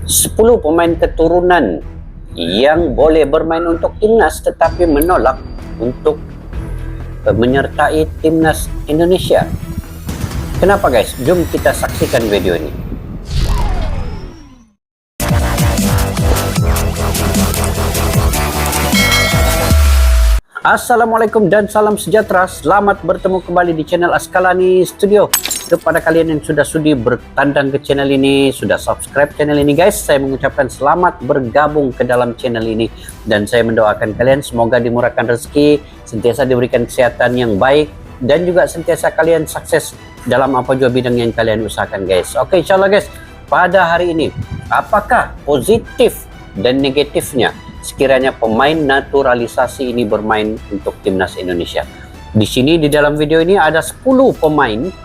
10 pemain keturunan yang boleh bermain untuk timnas tetapi menolak untuk menyertai timnas Indonesia. Kenapa guys? Jom kita saksikan video ini. Assalamualaikum dan salam sejahtera. Selamat bertemu kembali di channel Askalani Studio. Kepada kalian yang sudah sudi bertandang ke channel ini, sudah subscribe channel ini guys, saya mengucapkan selamat bergabung ke dalam channel ini. Dan saya mendoakan kalian semoga dimurahkan rezeki, sentiasa diberikan kesehatan yang baik, dan juga sentiasa kalian sukses dalam apa juga bidang yang kalian usahakan guys. Oke, insyaallah guys, pada hari ini apakah positif dan negatifnya sekiranya pemain naturalisasi ini bermain untuk timnas Indonesia? Di sini di dalam video ini ada 10 pemain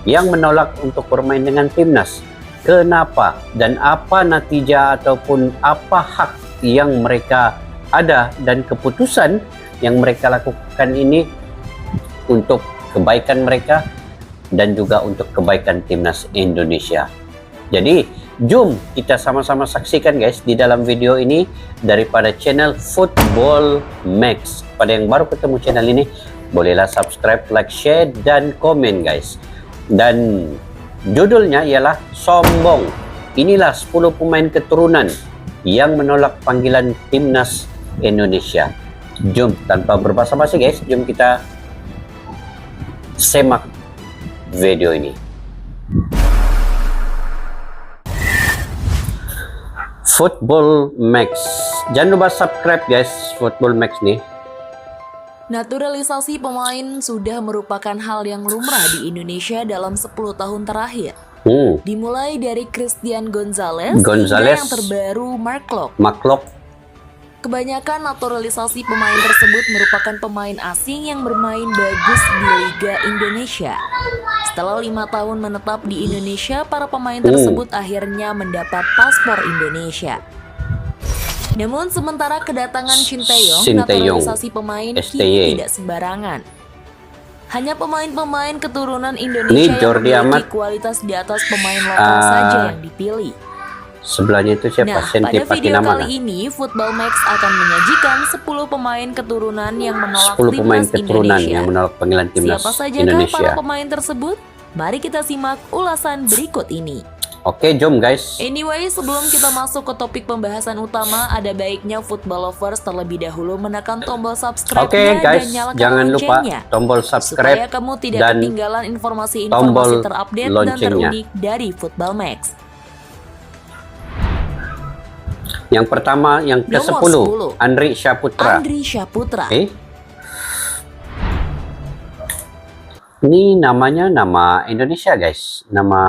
yang menolak untuk bermain dengan timnas. Kenapa dan apa natijah ataupun apa hak yang mereka ada dan keputusan yang mereka lakukan ini untuk kebaikan mereka dan juga untuk kebaikan timnas Indonesia. Jadi jom kita sama-sama saksikan guys di dalam video ini daripada channel Football Max. Pada yang baru ketemu channel ini, bolehlah subscribe, like, share, dan komen guys. Dan judulnya ialah Sombong. Inilah 10 pemain keturunan yang menolak panggilan timnas Indonesia. Jom tanpa berbasa-basi guys, jom kita semak video ini. Football Max. Jangan lupa subscribe guys, Football Max nih. Naturalisasi pemain sudah merupakan hal yang lumrah di Indonesia dalam 10 tahun terakhir. Dimulai dari Christian Gonzalez hingga yang terbaru Mark Klok. Kebanyakan naturalisasi pemain tersebut merupakan pemain asing yang bermain bagus di Liga Indonesia. Setelah 5 tahun menetap di Indonesia, para pemain tersebut akhirnya mendapat paspor Indonesia. Namun sementara kedatangan Shin Tae-yong, naturalisasi pemain kini tidak sembarangan. Hanya pemain-pemain keturunan Indonesia yang memiliki kualitas di atas pemain lokal saja yang dipilih. Sebelahnya itu siapa? Nah, pada video kali ini Football Max akan menyajikan 10 pemain keturunan yang menolak timnas Indonesia. Yang menolak panggilan timnas Siapa saja para pemain tersebut? Mari kita simak ulasan berikut ini. Oke, jom guys. Anyway, sebelum kita masuk ke topik pembahasan utama, ada baiknya football lovers terlebih dahulu menekan tombol subscribe-nya dan nyalakan jangan lupa loncengnya, tombol subscribe supaya kamu tidak dan ketinggalan informasi-informasi terupdate dan terunik dari Football Max. Yang pertama, yang ke-10, Andri Syaputra. Ini namanya nama Indonesia guys, nama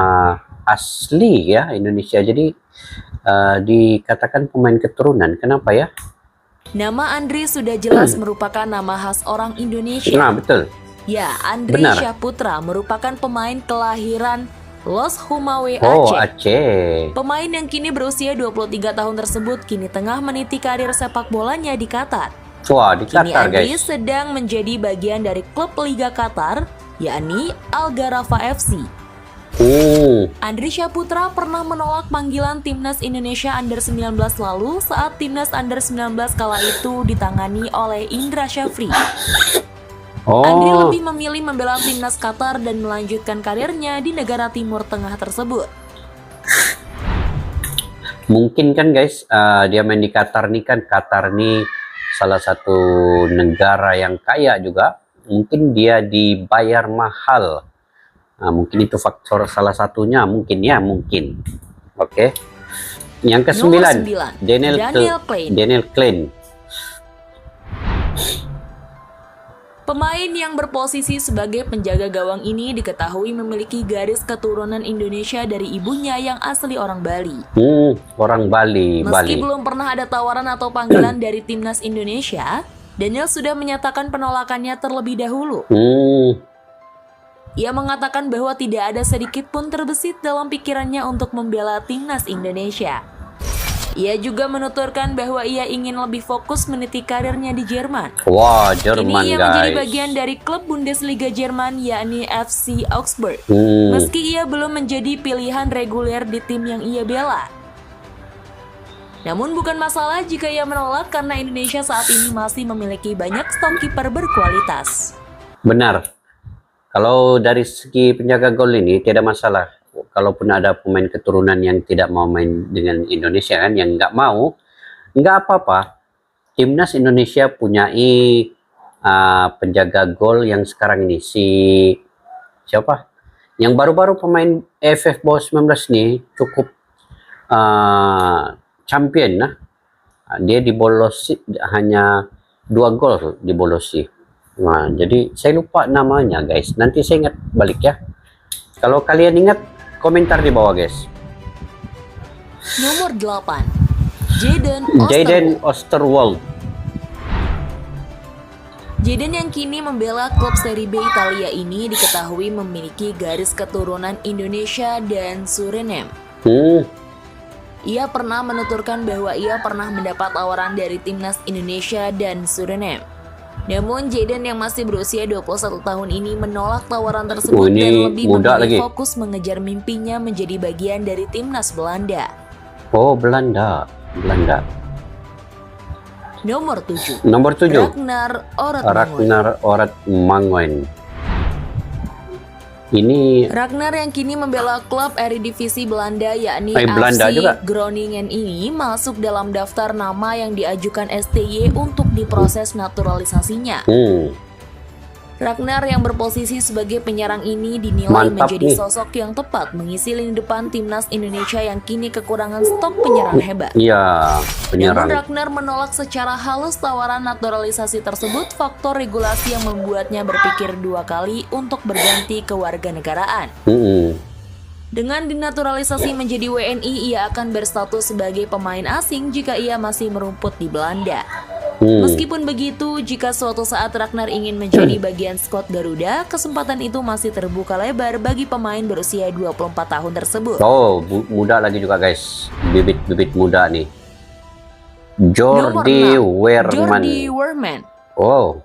asli ya Indonesia. Jadi dikatakan pemain keturunan. Kenapa ya? Nama Andri sudah jelas merupakan nama khas orang Indonesia. Nah, betul. Ya, Andri Syaputra merupakan pemain kelahiran Los Humawe, Aceh. Pemain yang kini berusia 23 tahun tersebut kini tengah meniti karir sepak bolanya di Qatar. Wah, di Qatar Andri guys. sedang menjadi bagian dari klub Liga Qatar, yakni Al Gharafa FC. Andri Syaputra pernah menolak panggilan timnas Indonesia Under 19 lalu saat timnas Under 19 kala itu ditangani oleh Indra Syafri. Andri lebih memilih membela timnas Qatar dan melanjutkan karirnya di negara Timur Tengah tersebut. Mungkin kan guys, dia main di Qatar nih kan. Qatar nih salah satu negara yang kaya juga. Mungkin dia dibayar mahal. Nah, mungkin itu faktor salah satunya, mungkin ya, mungkin. Oke. Yang ke-9, Daniel Klein. Pemain yang berposisi sebagai penjaga gawang ini diketahui memiliki garis keturunan Indonesia dari ibunya yang asli orang Bali. Orang Bali. Meski belum pernah ada tawaran atau panggilan dari timnas Indonesia, Daniel sudah menyatakan penolakannya terlebih dahulu. Ia mengatakan bahwa tidak ada sedikit pun terbesit dalam pikirannya untuk membela timnas Indonesia. Ia juga menuturkan bahwa ia ingin lebih fokus meniti karirnya di Jerman. Wah, Jerman Ini ia guys. menjadi bagian dari klub Bundesliga Jerman yakni FC Augsburg. Meski ia belum menjadi pilihan reguler di tim yang ia bela. Namun bukan masalah jika ia menolak karena Indonesia saat ini masih memiliki banyak stok kiper berkualitas. Benar. Kalau dari segi penjaga gol ini tidak masalah. Kalaupun ada pemain keturunan yang tidak mau main dengan Indonesia kan, yang nggak mau, nggak apa-apa. Timnas Indonesia punyai penjaga gol yang sekarang ini siapa? Yang baru-baru pemain AFF bawah 19 nih cukup champion nah. Dia dibolosi hanya 2 gol dibolosi. Nah, jadi saya lupa namanya guys. Nanti saya ingat balik ya. Kalau kalian ingat, komentar di bawah guys. Nomor 8. Jayden Osterwolde. Jayden yang kini membela klub Serie B Italia ini diketahui memiliki garis keturunan Indonesia dan Suriname. Ia pernah menuturkan bahwa ia pernah mendapat tawaran dari timnas Indonesia dan Suriname. Namun Jayden yang masih berusia 21 tahun ini menolak tawaran tersebut dan lebih memilih fokus mengejar mimpinya menjadi bagian dari timnas Belanda. Oh, Belanda. Nomor 7. Ragnar Oratmangoen. Ini Ragnar yang kini membela klub Eredivisie Belanda yakni Belanda FC juga. Groningen ini masuk dalam daftar nama yang diajukan STY untuk diproses naturalisasinya. Ragnar yang berposisi sebagai penyerang ini dinilai menjadi sosok yang tepat mengisi lini depan timnas Indonesia yang kini kekurangan stok penyerang hebat. Iya, penyerang. Namun Ragnar menolak secara halus tawaran naturalisasi tersebut, faktor regulasi yang membuatnya berpikir 2 kali untuk berganti kewarganegaraan. Dengan dinaturalisasi menjadi WNI, ia akan berstatus sebagai pemain asing jika ia masih merumput di Belanda. Meskipun begitu, jika suatu saat Ragnar ingin menjadi bagian skuad Garuda, kesempatan itu masih terbuka lebar bagi pemain berusia 24 tahun tersebut. Oh, muda lagi juga guys. Bibit-bibit muda nih. Jordi Weerman. Oh.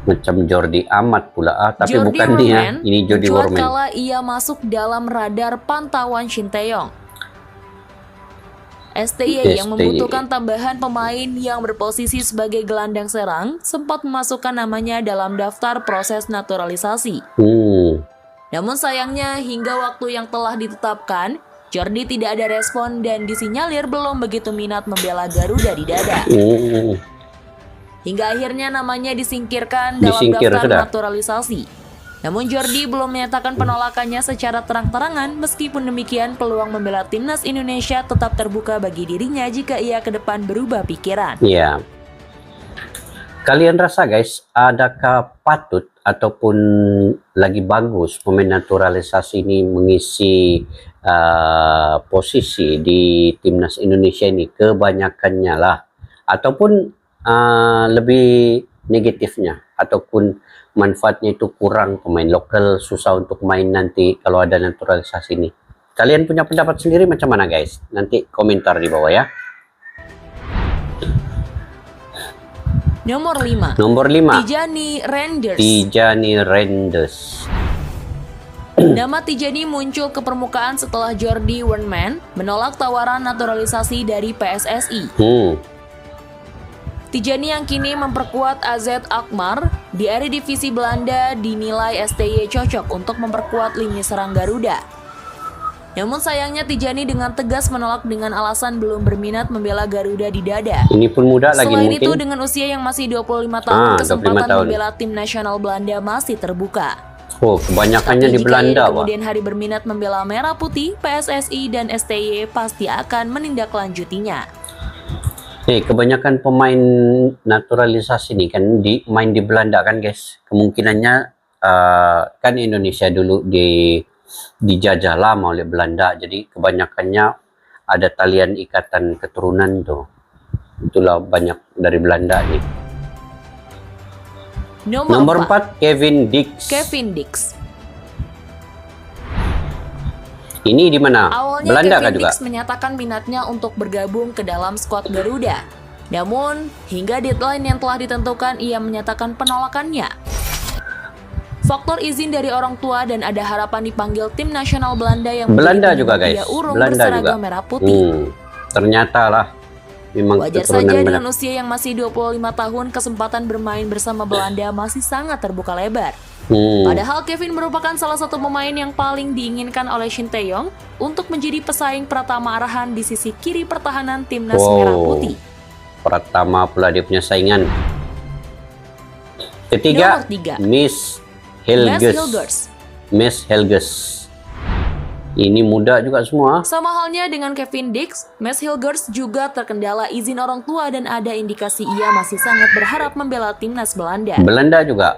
Macam Jordi Amat pula, tapi Jordi bukan dia. Ini Jordi Weerman. Kala ia masuk dalam radar pantauan Shin Tae-yong. STY yang membutuhkan tambahan pemain yang berposisi sebagai gelandang serang sempat memasukkan namanya dalam daftar proses naturalisasi. Namun sayangnya hingga waktu yang telah ditetapkan, Jordi tidak ada respon dan disinyalir belum begitu minat membela Garuda di dada. Hingga akhirnya namanya disingkirkan dalam daftar naturalisasi. Namun Jordi belum menyatakan penolakannya secara terang-terangan. Meskipun demikian, peluang membela timnas Indonesia tetap terbuka bagi dirinya jika ia ke depan berubah pikiran. Iya. Kalian rasa guys, adakah patut ataupun lagi bagus pemain naturalisasi ini mengisi posisi di timnas Indonesia ini? Kebanyakannya lah, ataupun lebih negatifnya, ataupun manfaatnya itu kurang, pemain lokal susah untuk main nanti kalau ada naturalisasi ini. Kalian punya pendapat sendiri macam mana guys? Nanti komentar di bawah ya. Nomor 5. Tijani Reinders. Nama Tijani muncul ke permukaan setelah Jordi Weerman menolak tawaran naturalisasi dari PSSI. Tijani yang kini memperkuat AZ Alkmaar di Eredivisie Belanda dinilai STY cocok untuk memperkuat lini serang Garuda. Namun sayangnya Tijani dengan tegas menolak dengan alasan belum berminat membela Garuda di dada. Ini pun muda lagi mungkin. Selain itu dengan usia yang masih 25 tahun, kesempatan membela tim nasional Belanda masih terbuka. Oh, kebanyakannya di Belanda, kemudian hari berminat membela Merah Putih, PSSI dan STY pasti akan menindaklanjutinya. Kebanyakan pemain naturalisasi ini kan main di Belanda kan guys. Kemungkinannya kan Indonesia dulu dijajah lama oleh Belanda, jadi kebanyakannya ada talian ikatan keturunan tuh. Itulah banyak dari Belanda nih. Nomor 4 Kevin Dix. Ini di mana? Awalnya Belanda Kevin kan juga? Dix menyatakan minatnya untuk bergabung ke dalam skuad Garuda. Namun, hingga deadline yang telah ditentukan, ia menyatakan penolakannya. Faktor izin dari orang tua dan ada harapan dipanggil tim nasional Belanda yang Belanda juga guys. Urung Belanda berseragam juga. merah putih. Ternyata lah memang Wajar keturunan saja benar. dengan usia yang masih 25 tahun, kesempatan bermain bersama Belanda masih sangat terbuka lebar. Padahal Kevin merupakan salah satu pemain yang paling diinginkan oleh Shin Tae-yong untuk menjadi pesaing Pratama Arhan di sisi kiri pertahanan timnas Merah Putih. Pratama pula dia punya saingan. Ketiga, Nomor 3, Miss Helges. Miss Helges. Ini muda juga semua. Sama halnya dengan Kevin Dix, Miss Helges juga terkendala izin orang tua dan ada indikasi ia masih sangat berharap membela timnas Belanda. Belanda juga.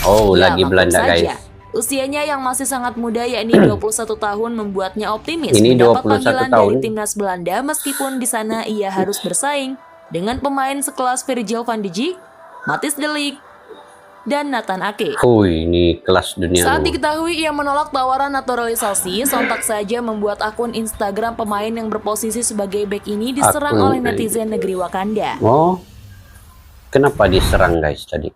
Oh, Ya, lagi maklum Belanda saja. guys. Usianya yang masih sangat muda yakni 21 tahun membuatnya optimis Ini mendapat 21 panggilan tahun. dari timnas Belanda meskipun di sana ia harus bersaing dengan pemain sekelas Virgil van Dijk, Matthijs de Ligt, dan Nathan Ake. Ini kelas dunia. Saat diketahui ia menolak tawaran naturalisasi, sontak saja membuat akun Instagram pemain yang berposisi sebagai bek ini diserang oleh netizen negeri Wakanda. Oh, kenapa diserang guys tadi?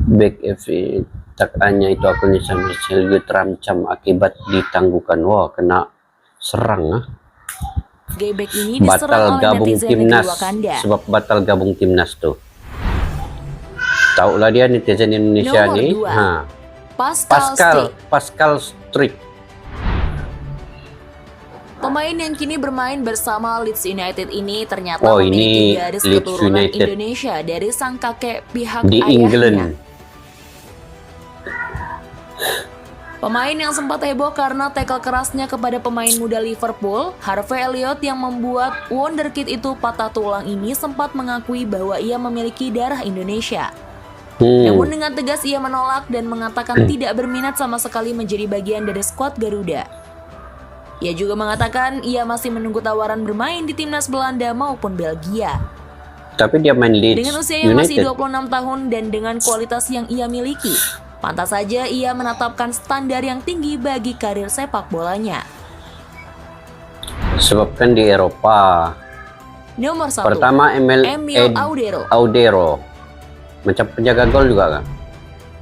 Bek FC tak hanya itu akunnya sama Helge terancam akibat ditangguhkan. Wah, kena serang Bek ini diserang batal oleh gabung netizen timnas negeri Wakanda. sebab batal gabung timnas tuh. Tahu lah dia netizen Indonesia Nomor nih. 2, Pascal Struijk. Pemain yang kini bermain bersama Leeds United ini ternyata ini memiliki garis Leeds keturunan United. Indonesia dari sang kakek pihak Di ayahnya. England. Pemain yang sempat heboh karena tackle kerasnya kepada pemain muda Liverpool, Harvey Elliott yang membuat wonderkid itu patah tulang ini sempat mengakui bahwa ia memiliki darah Indonesia. Namun dengan tegas ia menolak dan mengatakan tidak berminat sama sekali menjadi bagian dari skuad Garuda. Ia juga mengatakan ia masih menunggu tawaran bermain di timnas Belanda maupun Belgia. Tapi dia main Leeds Dengan usia yang masih United. 26 tahun dan dengan kualitas yang ia miliki, pantas saja ia menetapkan standar yang tinggi bagi karir sepak bolanya. Sebab kan di Eropa. Nomor 1, Pertama Emil Audero. Audero. Macam penjaga gol juga kan?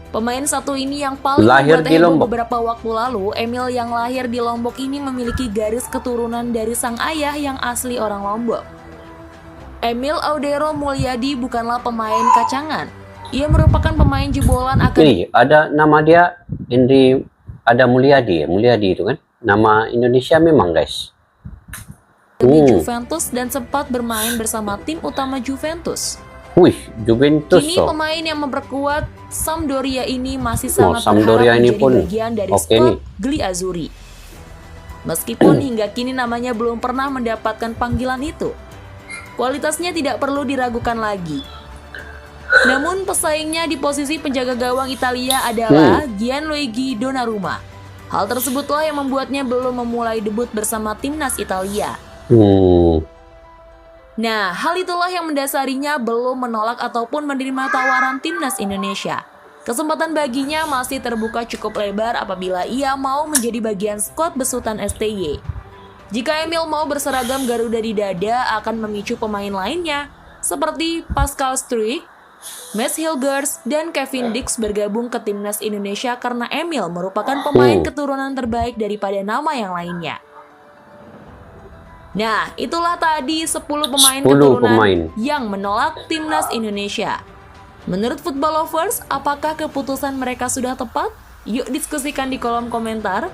Pemain satu ini yang paling Lahir membuat di heboh Lombok. beberapa waktu lalu, Emil yang lahir di Lombok ini memiliki garis keturunan dari sang ayah yang asli orang Lombok. Emil Audero Mulyadi bukanlah pemain kacangan. Ia merupakan pemain jebolan akan Ini ada nama dia Indri, ada Mulyadi itu kan? Nama Indonesia memang guys. di Juventus dan sempat bermain bersama tim utama Juventus. Wih, Juventus. Kini pemain yang memperkuat Sampdoria ini masih sangat Sampdoria berharap ini menjadi pun bagian dari oke skuad nih. Gli Azzurri. Meskipun hingga kini namanya belum pernah mendapatkan panggilan itu, kualitasnya tidak perlu diragukan lagi. Namun pesaingnya di posisi penjaga gawang Italia adalah Gianluigi Donnarumma. Hal tersebutlah yang membuatnya belum memulai debut bersama timnas Italia. Nah, hal itulah yang mendasarinya belum menolak ataupun menerima tawaran timnas Indonesia. Kesempatan baginya masih terbuka cukup lebar apabila ia mau menjadi bagian skuad besutan STY. Jika Emil mau berseragam Garuda di dada, akan memicu pemain lainnya seperti Pascal Struijk, Mads Hilgers, dan Kevin Dix bergabung ke timnas Indonesia karena Emil merupakan pemain keturunan terbaik daripada nama yang lainnya. Nah, itulah tadi 10 pemain keturunan yang menolak timnas Indonesia. Menurut Football Lovers, apakah keputusan mereka sudah tepat? Yuk diskusikan di kolom komentar.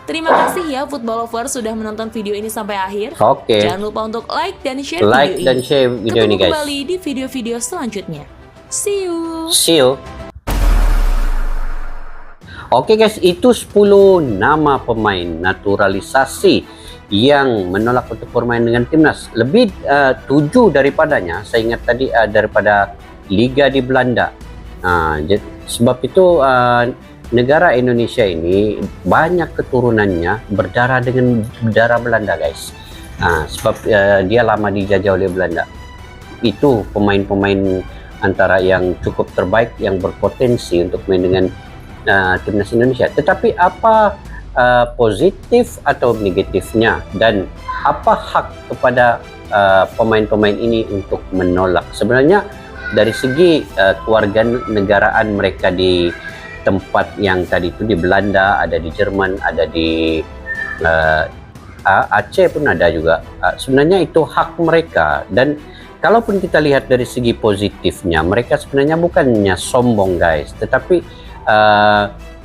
Terima kasih ya Football Lovers sudah menonton video ini sampai akhir. Oke. Jangan lupa untuk like dan share video ini guys. Kembali di video-video selanjutnya. See you. Oke guys, itu 10 nama pemain naturalisasi yang menolak untuk bermain dengan timnas. Lebih 7 daripadanya, saya ingat tadi daripada Liga di Belanda. Sebab itu negara Indonesia ini banyak keturunannya berdarah dengan darah Belanda guys. Sebab dia lama dijajah oleh Belanda. Itu pemain-pemain antara yang cukup terbaik yang berpotensi untuk main dengan timnas Indonesia. Tetapi apa positif atau negatifnya dan apa hak kepada pemain-pemain ini untuk menolak? Sebenarnya dari segi kewarganegaraan mereka di tempat yang tadi itu di Belanda, ada di Jerman, ada di Aceh pun ada juga. Sebenarnya itu hak mereka, dan kalaupun kita lihat dari segi positifnya, mereka sebenarnya bukannya sombong guys, tetapi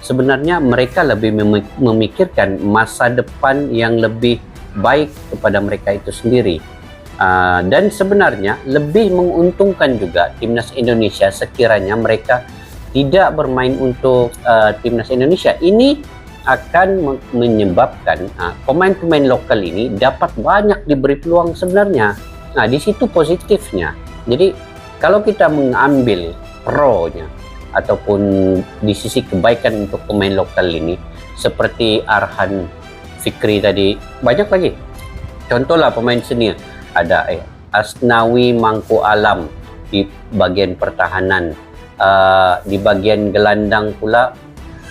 sebenarnya mereka lebih memikirkan masa depan yang lebih baik kepada mereka itu sendiri. Dan sebenarnya lebih menguntungkan juga timnas Indonesia sekiranya mereka tidak bermain untuk timnas Indonesia. Ini akan menyebabkan pemain-pemain lokal ini dapat banyak diberi peluang sebenarnya. Nah, di situ positifnya. Jadi kalau kita mengambil pro-nya ataupun di sisi kebaikan untuk pemain lokal ini, seperti Arhan Fikri tadi, banyak lagi. Contohlah pemain senior, ada Asnawi Mangku Alam di bagian pertahanan, di bagian gelandang pula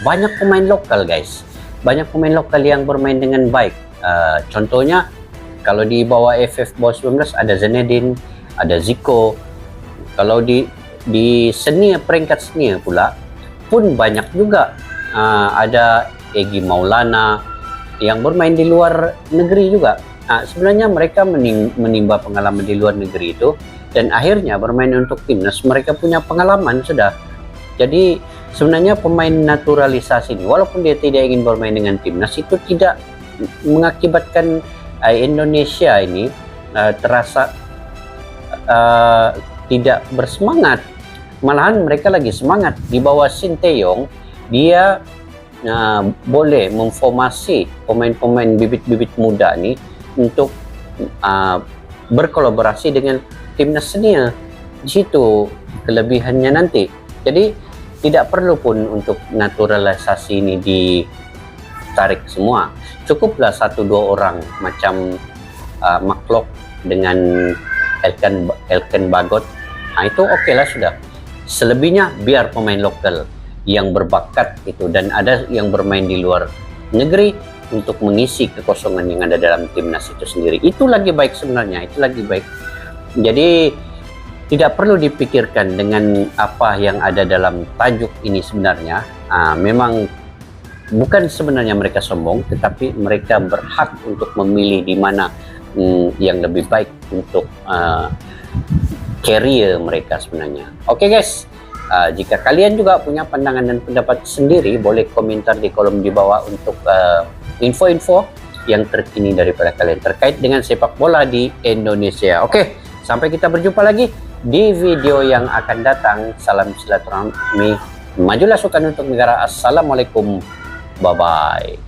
banyak pemain lokal guys, banyak pemain lokal yang bermain dengan baik. Contohnya kalau di bawah FF bawah 19 ada Zenedin, ada Zico. Kalau di senior, peringkat senior pula pun banyak juga, ada Egi Maulana yang bermain di luar negeri juga. Sebenarnya mereka menimba pengalaman di luar negeri itu, dan akhirnya bermain untuk timnas, mereka punya pengalaman sudah. Jadi sebenarnya pemain naturalisasi ini, walaupun dia tidak ingin bermain dengan timnas, itu tidak mengakibatkan Indonesia ini terasa tidak bersemangat. Malahan mereka lagi semangat. Di bawah Sinteyong, dia boleh memformasi pemain-pemain bibit-bibit muda ini untuk berkolaborasi dengan timnas senior. Di situ kelebihannya nanti. Jadi tidak perlu pun untuk naturalisasi ini ditarik semua. Cukuplah 1-2 orang macam Maklok dengan Elkan Bagot. Itu oke lah sudah. Selebihnya biar pemain lokal yang berbakat itu, dan ada yang bermain di luar negeri untuk mengisi kekosongan yang ada dalam timnas itu sendiri. Itu lagi baik sebenarnya, itu lagi baik. Jadi tidak perlu dipikirkan dengan apa yang ada dalam tajuk ini sebenarnya. Memang bukan sebenarnya mereka sombong, tetapi mereka berhak untuk memilih di mana yang lebih baik untuk career mereka sebenarnya. Oke guys, jika kalian juga punya pandangan dan pendapat sendiri, boleh komentar di kolom di bawah untuk info-info yang terkini daripada kalian terkait dengan sepak bola di Indonesia. Oke, sampai kita berjumpa lagi di video yang akan datang. Salam silaturahmi, majulah sukan untuk negara. Assalamualaikum, bye bye.